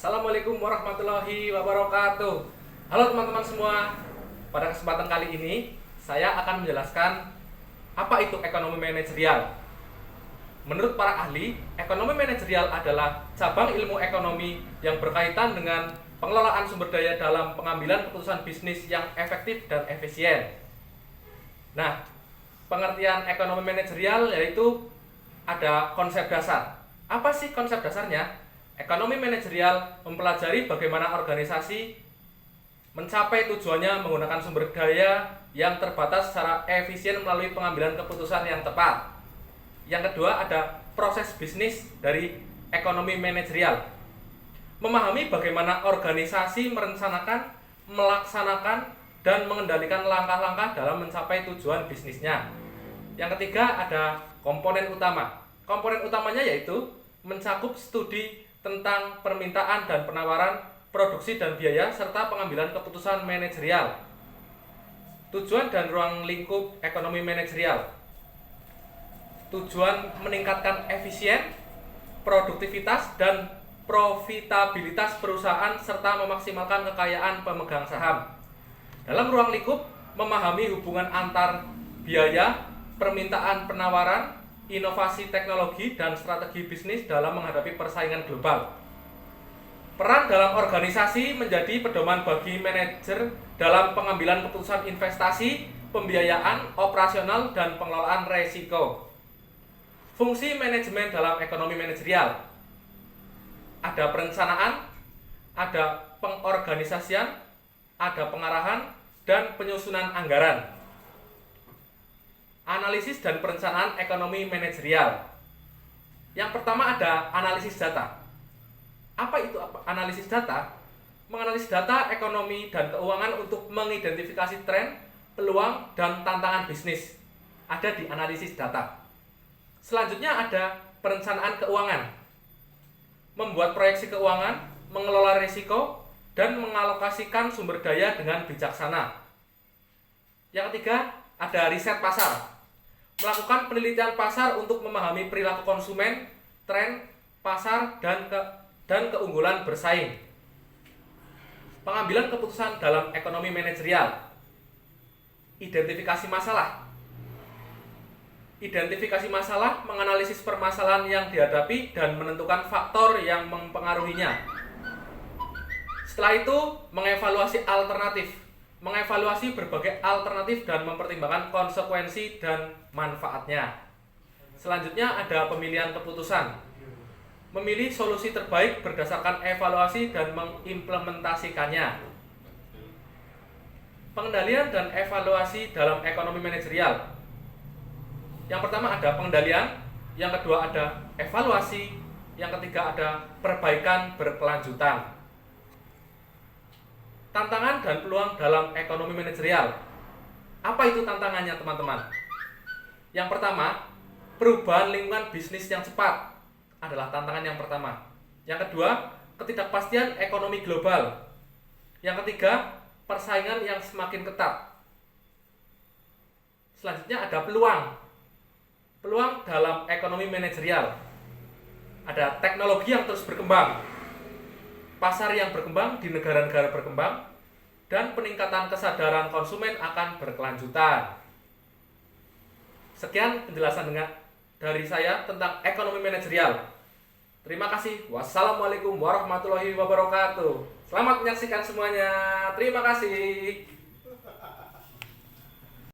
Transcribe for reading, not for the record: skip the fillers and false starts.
Assalamualaikum warahmatullahi wabarakatuh. Halo teman-teman semua. Pada kesempatan kali ini saya akan menjelaskan apa itu ekonomi manajerial. Menurut para ahli, ekonomi manajerial adalah cabang ilmu ekonomi yang berkaitan dengan pengelolaan sumber daya dalam pengambilan keputusan bisnis yang efektif dan efisien. Nah, pengertian ekonomi manajerial yaitu ada konsep dasar. Apa sih konsep dasarnya? Ekonomi manajerial mempelajari bagaimana organisasi mencapai tujuannya menggunakan sumber daya yang terbatas secara efisien melalui pengambilan keputusan yang tepat. Yang kedua ada proses bisnis dari ekonomi manajerial. Memahami bagaimana organisasi merencanakan, melaksanakan, dan mengendalikan langkah-langkah dalam mencapai tujuan bisnisnya. Yang ketiga ada komponen utama. Komponen utamanya yaitu mencakup studi tentang permintaan dan penawaran, produksi dan biaya, serta pengambilan keputusan manajerial. Tujuan dan ruang lingkup ekonomi manajerial. Tujuan meningkatkan efisien, produktivitas, dan profitabilitas perusahaan serta memaksimalkan kekayaan pemegang saham. Dalam ruang lingkup, memahami hubungan antar biaya, permintaan penawaran, inovasi teknologi, dan strategi bisnis dalam menghadapi persaingan global. Peran dalam organisasi menjadi pedoman bagi manajer dalam pengambilan keputusan investasi, pembiayaan, operasional, dan pengelolaan resiko. Fungsi manajemen dalam ekonomi manajerial. Ada perencanaan, ada pengorganisasian, ada pengarahan, dan penyusunan anggaran. Analisis dan perencanaan ekonomi manajerial. Yang pertama ada analisis data. Apa itu analisis data? Menganalisis data ekonomi dan keuangan untuk mengidentifikasi tren, peluang, dan tantangan bisnis. Ada di analisis data. Selanjutnya ada perencanaan keuangan. Membuat proyeksi keuangan, mengelola risiko, dan mengalokasikan sumber daya dengan bijaksana. Yang ketiga ada riset pasar. Melakukan penelitian pasar untuk memahami perilaku konsumen, tren, pasar, dan keunggulan bersaing. Pengambilan keputusan dalam ekonomi manajerial. Identifikasi masalah. Identifikasi masalah, menganalisis permasalahan yang dihadapi dan menentukan faktor yang mempengaruhinya. Setelah itu, mengevaluasi alternatif. Mengevaluasi berbagai alternatif dan mempertimbangkan konsekuensi dan manfaatnya. Selanjutnya ada pemilihan keputusan. Memilih solusi terbaik berdasarkan evaluasi dan mengimplementasikannya. Pengendalian dan evaluasi dalam ekonomi manajerial. Yang pertama ada pengendalian, yang kedua ada evaluasi, yang ketiga ada perbaikan berkelanjutan. Tantangan dan peluang dalam ekonomi manajerial. Apa itu tantangannya, teman-teman? Yang pertama, perubahan lingkungan bisnis yang cepat adalah tantangan yang pertama. Yang kedua, ketidakpastian ekonomi global. Yang ketiga, persaingan yang semakin ketat. Selanjutnya ada peluang. Peluang dalam ekonomi manajerial. Ada teknologi yang terus berkembang, pasar yang berkembang di negara-negara berkembang, dan peningkatan kesadaran konsumen akan berkelanjutan. Sekian penjelasan dari saya tentang ekonomi manajerial. Terima kasih. Wassalamualaikum warahmatullahi wabarakatuh. Selamat menyaksikan semuanya. Terima kasih.